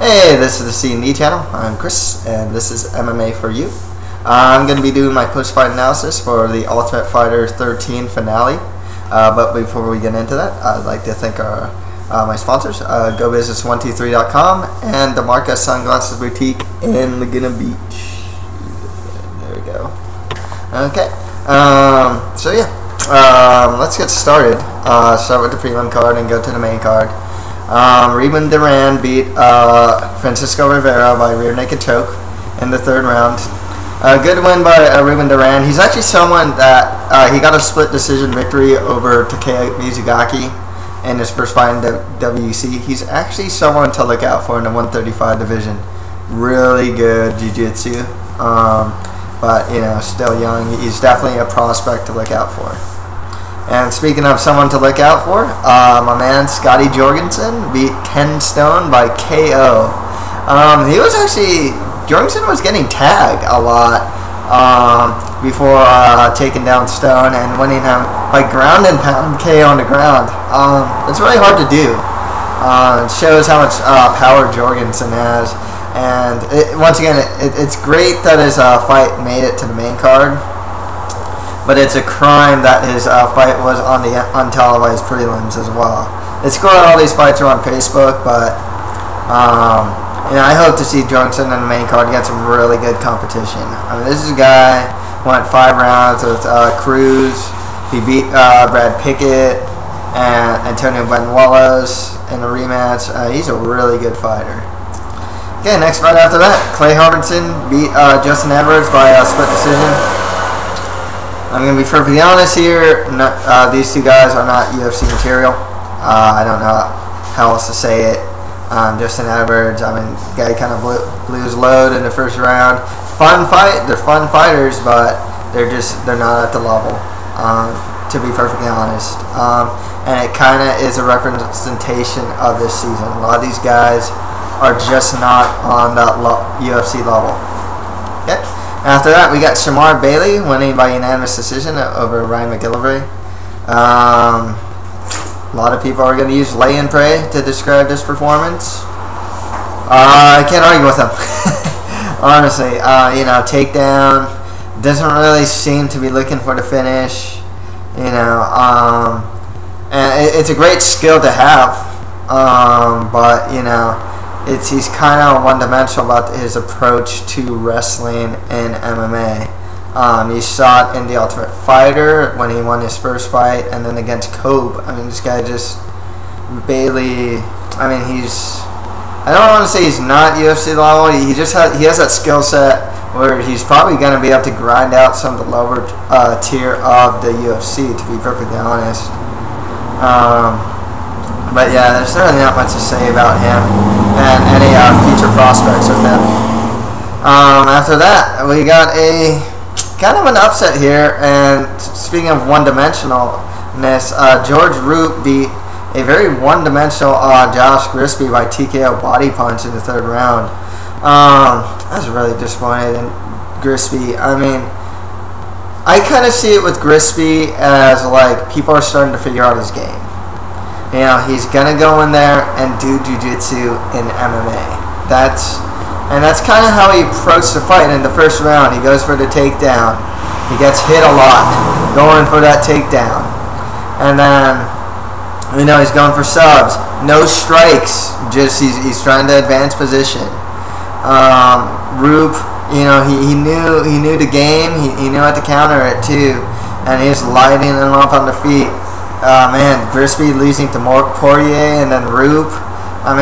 Hey, this is the C&D channel. I'm Chris, and this is MMA for you. I'm going to be doing my post-fight analysis for the Ultimate Fighter 13 finale. But before we get into that, I'd like to thank my sponsors, GoBusiness123.com and DeMarca Sunglasses Boutique in Laguna Beach. There we go. Okay. Let's get started. Start with the prelim card and go to the main card. Ruben Duran beat Francisco Rivera by rear naked choke in the third round. A good win by Ruben Duran. He's actually someone that he got a split decision victory over Takeya Mizugaki in his first fight in WEC. He's actually someone to look out for in the 135 division. Really good jiu-jitsu, but still young. He's definitely a prospect to look out for. And speaking of someone to look out for, my man Scotty Jorgensen beat Ken Stone by KO. Jorgensen was getting tagged a lot before taking down Stone and winning him by ground and pound KO on the ground. It's really hard to do. It shows how much power Jorgensen has. And once again, it's great that his fight made it to the main card. But it's a crime that his fight was on the untelevised prelims as well. It's cool that all these fights are on Facebook, but I hope to see Jorgensen in the main card get some really good competition. I mean, this is a guy who went 5 rounds with Cruz. He beat Brad Pickett and Antonio Benuelos in a rematch. He's a really good fighter. Okay, next fight after that, Clay Harbinson beat Justin Edwards by a split decision. I'm going to be perfectly honest here. These two guys are not UFC material. I don't know how else to say it. Justin Edwards, the guy kind of blew his load in the first round. Fun fight. They're fun fighters, but they're not at the level, to be perfectly honest. And it kind of is a representation of this season. A lot of these guys are just not on that UFC level. Okay. After that, we got Shamar Bailey winning by unanimous decision over Ryan McGillivray. A lot of people are going to use lay and pray to describe this performance. I can't argue with him. Honestly, takedown, doesn't really seem to be looking for the finish. And it's a great skill to have, but he's kind of one-dimensional about his approach to wrestling in MMA. You saw it in The Ultimate Fighter when he won his first fight, and then against Kobe. This guy Bailey. I don't want to say he's not UFC level. He has that skill set where he's probably going to be able to grind out some of the lower tier of the UFC. To be perfectly honest. But yeah, there's really not much to say about him and any future prospects with him. After that, we got a kind of an upset here. And speaking of one-dimensionalness, George Roop beat a very one-dimensional Josh Grisby by TKO body punch in the third round. I was really disappointed in Grisby. I kind of see it with Grisby as people are starting to figure out his game. He's gonna go in there and do jiu-jitsu in MMA. That's kind of how he approached the fight in the first round. He goes for the takedown. He gets hit a lot going for that takedown, and then he's going for subs. No strikes. Just he's trying to advance position. Roop, he knew the game. He knew how to counter it too, and he was lighting him up on the feet. Grisby losing to Poirier and then Roop.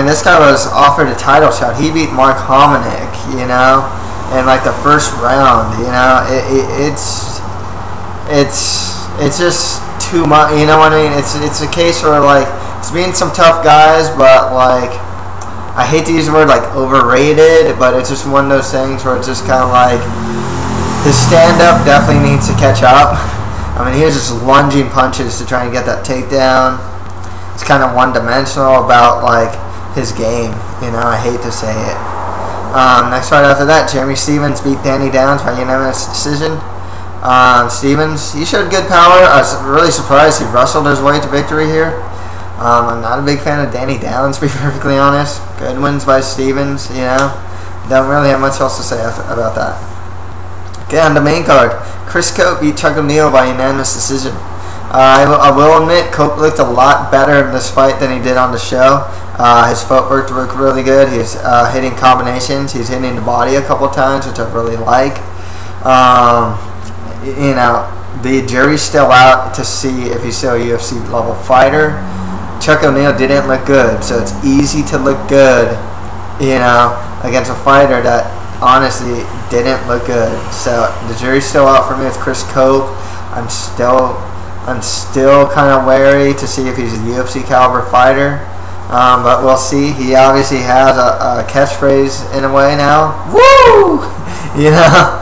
This guy was offered a title shot. He beat Mark Hominick, in the first round. It's just too much. You know what I mean? It's a case where it's being some tough guys, but I hate to use the word overrated, but it's just one of those things where it's just kind of his stand-up definitely needs to catch up. He was just lunging punches to try and get that takedown. It's kind of one-dimensional about his game. I hate to say it. Next fight after that, Jeremy Stephens beat Danny Downs by unanimous decision. Stephens, he showed good power. I was really surprised he wrestled his way to victory here. I'm not a big fan of Danny Downs, to be perfectly honest. Good wins by Stevens, you know. Don't really have much else to say about that. Okay, on the main card, Chris Cope beat Chuck O'Neal by unanimous decision. I will admit, Cope looked a lot better in this fight than he did on the show. His footwork looked really good. He's hitting combinations. He's hitting the body a couple times, which I really like. You know, the jury's still out to see if he's still a UFC level fighter. Chuck O'Neal didn't look good, so it's easy to look good, you know, against a fighter that honestly didn't look good. So the jury's still out for me with Chris Cope. I'm still kind of wary to see if he's a UFC caliber fighter, but we'll see. He obviously has a catchphrase in a way now. Woo! You know.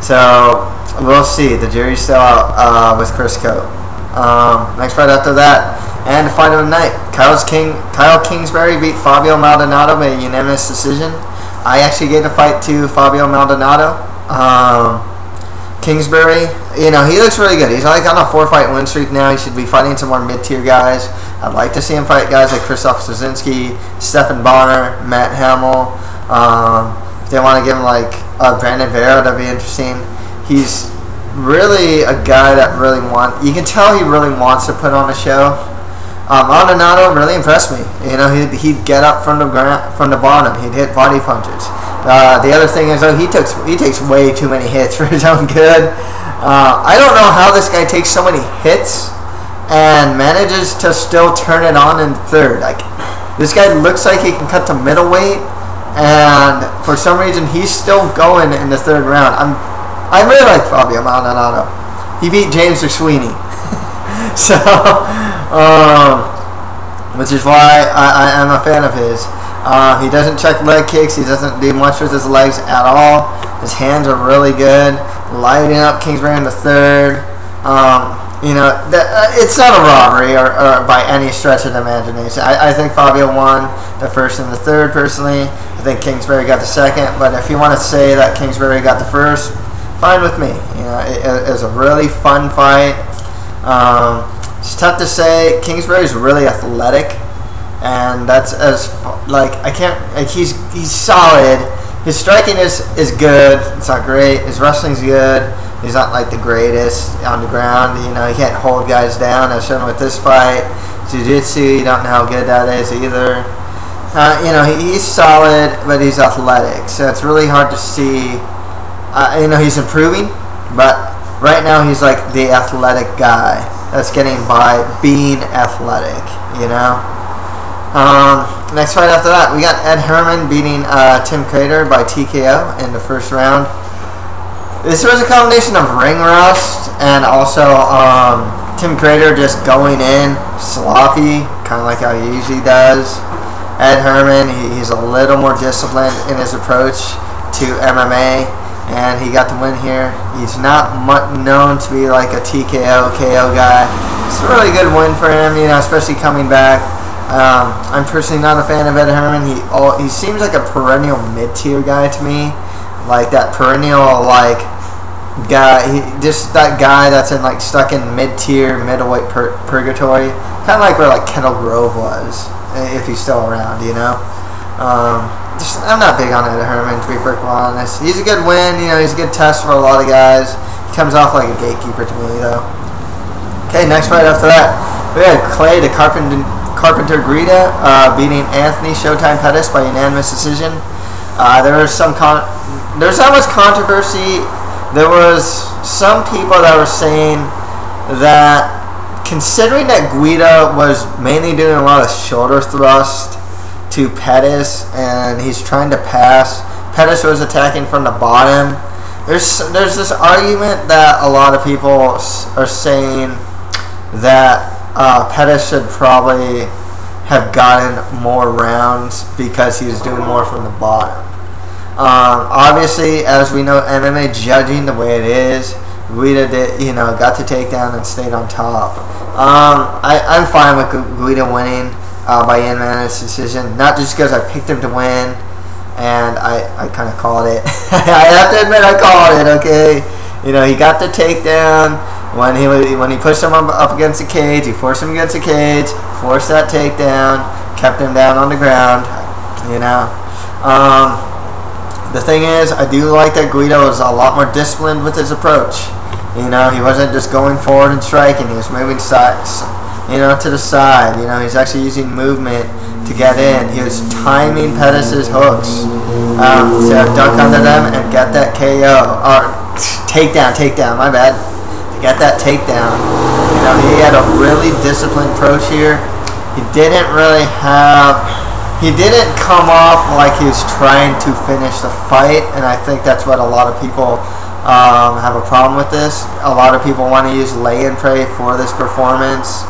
So we'll see. The jury's still out with Chris Cope. Next fight after that, and the fight of the night, Kyle Kingsbury beat Fabio Maldonado by a unanimous decision. I actually gave the fight to Fabio Maldonado. Kingsbury, you know, he looks really good. He's like on a 4-fight win streak now. He should be fighting some more mid-tier guys. I'd like to see him fight guys like Krzysztof Szczynski, Stephan Bonner, Matt Hamill. If they want to give him like Brandon Vera, that'd be interesting. He's really a guy that really you can tell he really wants to put on a show. Maldonado really impressed me. You know, he'd get up from the bottom. He'd hit body punches. The other thing is, though, he takes way too many hits for his own good. I don't know how this guy takes so many hits and manages to still turn it on in third. Like, this guy looks like he can cut to middleweight, and for some reason he's still going in the third round. I really like Fabio Maldonado. He beat James McSweeney. So, which is why I'm a fan of his. He doesn't check leg kicks. He doesn't do much with his legs at all. His hands are really good. Lighting up Kingsbury in the third. You know, it's not a robbery or by any stretch of the imagination. I think Fabio won the first and the third, personally. I think Kingsbury got the second. But if you want to say that Kingsbury got the first, fine with me. You know, it was a really fun fight. It's tough to say. Kingsbury's really athletic, and that's he's solid. His striking is good. It's not great. His wrestling's good. He's not like the greatest on the ground. You know, he can't hold guys down. As shown with this fight. Jiu-jitsu, you don't know how good that is either. You know, he's solid, but he's athletic. So it's really hard to see. You know, he's improving, but right now he's like the athletic guy that's getting by being athletic, you know. Next fight after that, we got Ed Herman beating Tim Crater by TKO in the first round. This was a combination of ring rust and also Tim Crater just going in sloppy, kind of like how he usually does. Ed Herman, he's a little more disciplined in his approach to MMA, and he got the win here. He's not known to be like a TKO, KO guy. It's a really good win for him, you know, especially coming back. I'm personally not a fan of Ed Herman. He seems like a perennial mid-tier guy to me, like that perennial like guy. Just that guy that's in like stuck in mid-tier middleweight purgatory, kind of like where like Kettle Grove was, if he's still around, you know. I'm not big on Ed Herman, to be perfectly honest. He's a good win, you know. He's a good test for a lot of guys. He comes off like a gatekeeper to me, though. Okay, next fight after that, we had Clay the Carpenter Guida beating Anthony Showtime Pettis by unanimous decision. There was there's not much controversy. There was some people that were saying that, considering that Guida was mainly doing a lot of shoulder thrust to Pettis, and he's trying to pass. Pettis was attacking from the bottom. There's this argument that a lot of people are saying that Pettis should probably have gotten more rounds because he was doing more from the bottom. Obviously, as we know, MMA judging the way it is, Guida did, you know, got to take down and stayed on top. I'm fine with Guida winning by unanimous decision, not just because I picked him to win, and I kind of called it. I have to admit I called it, okay? You know, he got the takedown when he pushed him up against the cage. He forced him against the cage, forced that takedown, kept him down on the ground. You know, the thing is, I do like that Guida was a lot more disciplined with his approach. You know, he wasn't just going forward and striking. He was moving sides, you know, to the side. You know, he's actually using movement to get in. He was timing Pettis' hooks to dunk under them and get that KO or takedown. My bad. To get that takedown. You know, he had a really disciplined approach here. He didn't come off like he was trying to finish the fight, and I think that's what a lot of people have a problem with this. A lot of people want to use lay and pray for this performance.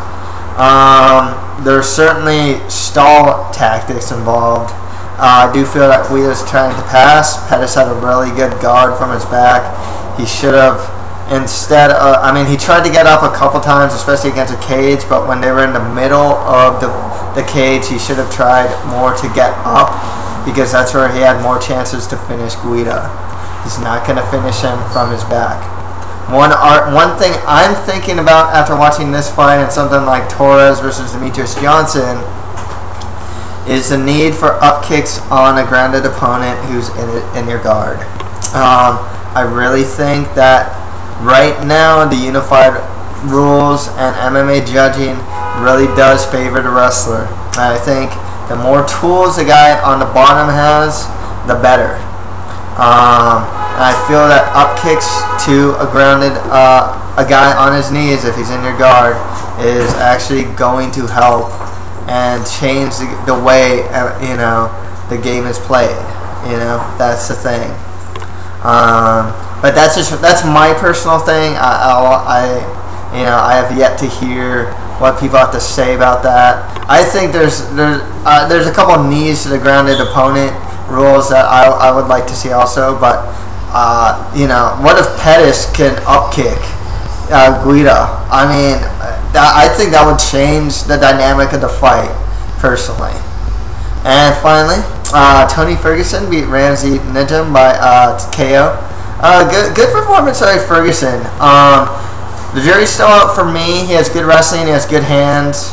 There's certainly stall tactics involved. I do feel that Guida was trying to pass. Pettis had a really good guard from his back. He should have, instead of, I mean, he tried to get up a couple times, especially against a cage, but when they were in the middle of the cage, he should have tried more to get up, because that's where he had more chances to finish Guida. He's not going to finish him from his back. One thing I'm thinking about after watching this fight and something like Torres versus Demetrius Johnson is the need for up kicks on a grounded opponent who's in your guard. I really think that right now the unified rules and MMA judging really does favor the wrestler. I think the more tools the guy on the bottom has, the better. I feel that up kicks to a grounded a guy on his knees if he's in your guard is actually going to help and change the way you know the game is played. You know, that's the thing. But that's my personal thing. I have yet to hear what people have to say about that. I think there's a couple of knees to the grounded opponent rules that I would like to see also, but you know, what if Pettis can upkick Guida? I mean, I think that would change the dynamic of the fight, personally. And finally, Tony Ferguson beat Ramsey Nijem by KO. Good performance by Ferguson. The jury's still out for me. He has good wrestling. He has good hands.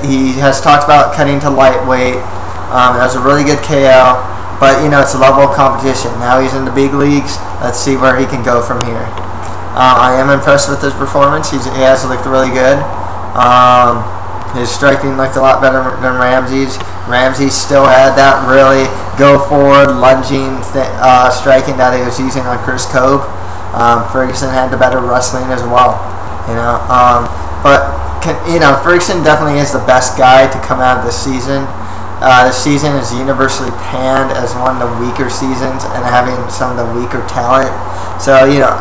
He has talked about cutting to lightweight. That was a really good KO. But, you know, it's a level of competition. Now he's in the big leagues. Let's see where he can go from here. I am impressed with his performance. He has looked really good. His striking looked a lot better than Ramsey's. Ramsey still had that really go-forward, lunging striking that he was using on Chris Cope. Ferguson had the better wrestling as well. You know, Ferguson definitely is the best guy to come out of this season. This season is universally panned as one of the weaker seasons and having some of the weaker talent. So, you know,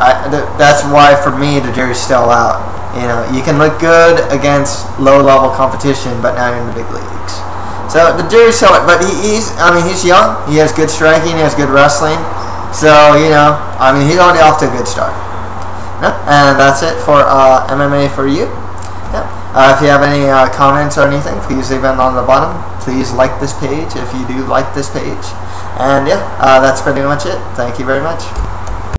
that's why for me the jury's still out. You know, you can look good against low-level competition, but not in the big leagues. So the jury's still out, but he's young. He has good striking. He has good wrestling. So, you know, I mean, he's already off to a good start. Yeah, and that's it for MMA for you. Yeah. If you have any comments or anything, please leave them on the bottom. Please like this page if you do like this page. And yeah, that's pretty much it. Thank you very much.